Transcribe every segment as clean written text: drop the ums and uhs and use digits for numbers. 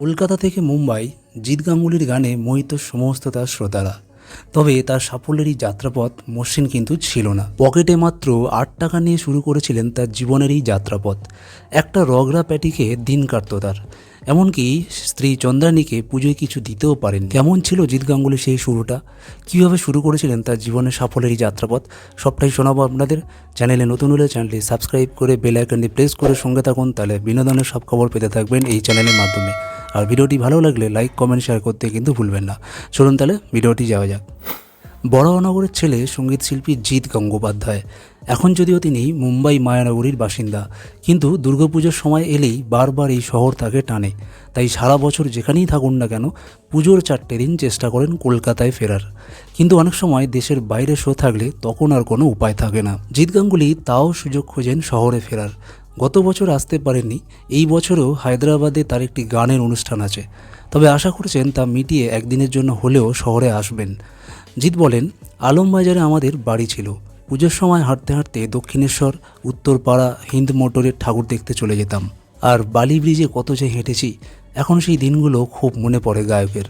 কলকাতা থেকে মুম্বাই জিৎ গাঙ্গুলির গানে মোহিত সমস্ত তার শ্রোতারা। তবে তার সাফল্যেরই যাত্রাপথ মসৃণ কিন্তু ছিল না। পকেটে মাত্র ৮ টাকা নিয়ে শুরু করেছিলেন তার জীবনের এই যাত্রাপথ। একটা রগড়া প্যাটিকে দিন কাটত তার, এমনকি স্ত্রী চন্দ্রানীকে পুজোয় কিছু দিতেও পারেন। কেমন ছিল জিৎ গাঙ্গুলির সেই শুরুটা, কীভাবে শুরু করেছিলেন তার জীবনের সাফল্যের এই যাত্রাপথ, সবটাই শোনাবো আপনাদের। চ্যানেলে নতুন হলে চ্যানেলটি সাবস্ক্রাইব করে বেল আইকনটি প্রেস করে সঙ্গে থাকুন, তাহলে বিনোদনের সব খবর পেতে থাকবেন এই চ্যানেলের মাধ্যমে। আর ভিডিওটি ভালো লাগলে লাইক কমেন্ট শেয়ার করতে কিন্তু ভুলবেন না। চলুন তাহলে ভিডিওটি যাওয়া যাক। বড়নগরের ছেলে সঙ্গীত শিল্পী জিৎ গঙ্গোপাধ্যায়। এখন যদিও তিনি মুম্বাই মায়ানগরীর বাসিন্দা, কিন্তু দুর্গাপুজোর সময় এলেই বারবার এই শহর তাকে টানে। তাই সারা বছর যেখানেই থাকুন না কেন, পুজোর 4টে দিন চেষ্টা করেন কলকাতায় ফেরার। কিন্তু অনেক সময় দেশের বাইরে শো থাকলে তখন আর কোনো উপায় থাকে না। জিৎ গাঙ্গুলি তাও সুযোগ খোঁজেন শহরে ফেরার। গত বছর আসতে পারেননি, এই বছরও হায়দ্রাবাদে তার একটি গানের অনুষ্ঠান আছে। তবে আশা করছেন তা মিটিয়ে একদিনের জন্য হলেও শহরে আসবেন। জিৎ বলেন, আলমবাজারে আমাদের বাড়ি ছিল। পুজোর সময় হাঁটতে হাঁটতে দক্ষিণেশ্বর, উত্তরপাড়া, হিন্দ মোটরের ঠাকুর দেখতে চলে যেতাম। আর বালি ব্রিজে কত যে হেঁটেছি, এখন সেই দিনগুলো খুব মনে পড়ে গায়কের।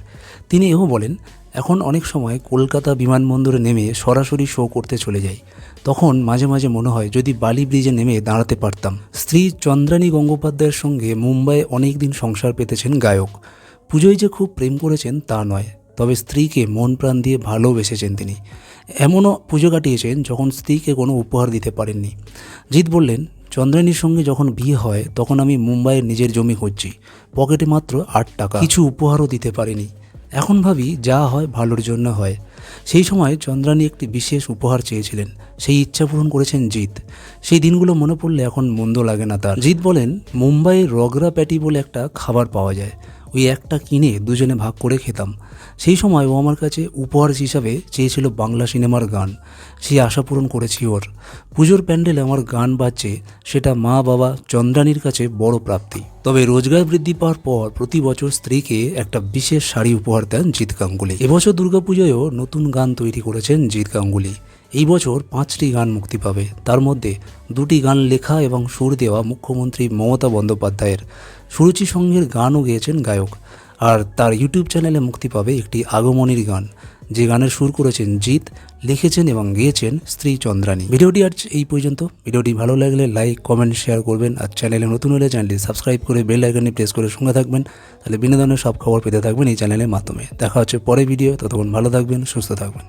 তিনি এও বলেন, এখন অনেক সময় কলকাতা বিমানবন্দরে নেমে সরাসরি শো করতে চলে যাই। তখন মাঝে মাঝে মনে হয় যদি বালি ব্রিজে নেমে দাঁড়াতে পারতাম। স্ত্রী চন্দ্রানী গঙ্গোপাধ্যায়ের সঙ্গে মুম্বাইয়ে অনেক দিন সংসার পেতেছেন গায়ক। পুজোয় যে খুব প্রেম করেছেন তা নয়, তবে স্ত্রীকে মন প্রাণ দিয়ে ভালোবেসেছেন তিনি। এমনও পুজো কাটিয়েছেন যখন স্ত্রীকে কোনো উপহার দিতে পারেননি। জিৎ বললেন, চন্দ্রানীর সঙ্গে যখন বিয়ে হয় তখন আমি মুম্বাইয়ের নিজের জমি খুঁজছি, পকেটে মাত্র ৮ টাকা, কিছু উপহারও দিতে পারিনি। এখন ভাবি যা হয় ভালোর জন্য হয়। সেই সময় চন্দ্রানী একটি বিশেষ উপহার চেয়েছিলেন, সেই ইচ্ছা পূরণ করেছেন জিৎ। সেই দিনগুলো মনে পড়লে এখন মন্দ লাগে না তার। জিৎ বলেন, মুম্বাইয়ের রগড়া প্যাটি বলে একটা খাবার পাওয়া যায়, ওই একটা কিনে দুজনে ভাগ করে খেতাম। সেই সময় ও আমার কাছে উপহার হিসাবে চেয়েছিল বাংলা সিনেমার গান, সেই আশা পূরণ করেছি ওর। পুজোর প্যান্ডেলে আমার গান বাজছে, সেটা মা বাবা চন্দ্রানীর কাছে বড় প্রাপ্তি। তবে রোজগার বৃদ্ধি পাওয়ার পর প্রতি বছর স্ত্রীকে একটা বিশেষ শাড়ি উপহার দেন জিৎ গাঙ্গুলি। এবছর দুর্গাপুজোয়ও নতুন গান তৈরি করেছেন জিৎ গাঙ্গুলি। এই বছর 5টি গান মুক্তি পাবে, তার মধ্যে 2টি গান লেখা এবং সুর দেওয়া মুখ্যমন্ত্রী মমতা বন্দ্যোপাধ্যায়ের। সুরুচি সঙ্গের গানও গেয়েছেন গায়ক। আর তার ইউটিউব চ্যানেলে মুক্তি পাবে একটি আগমনীর গান, যে গানের সুর করেছেন জিৎ, লিখেছেন এবং গেয়েছেন স্ত্রী চন্দ্রানী। ভিডিওটি আজ এই পর্যন্ত। ভিডিওটি ভালো লাগলে লাইক কমেন্ট শেয়ার করবেন, আর চ্যানেলে নতুন হলে চ্যানেলটি সাবস্ক্রাইব করে বেল আইকনে প্রেস করে সঙ্গে থাকবেন, তাহলে বিনোদনের সব খবর পেতে থাকবেন এই চ্যানেলের মাধ্যমে। দেখা হচ্ছে পরে ভিডিও, ততক্ষণ ভালো থাকবেন, সুস্থ থাকবেন।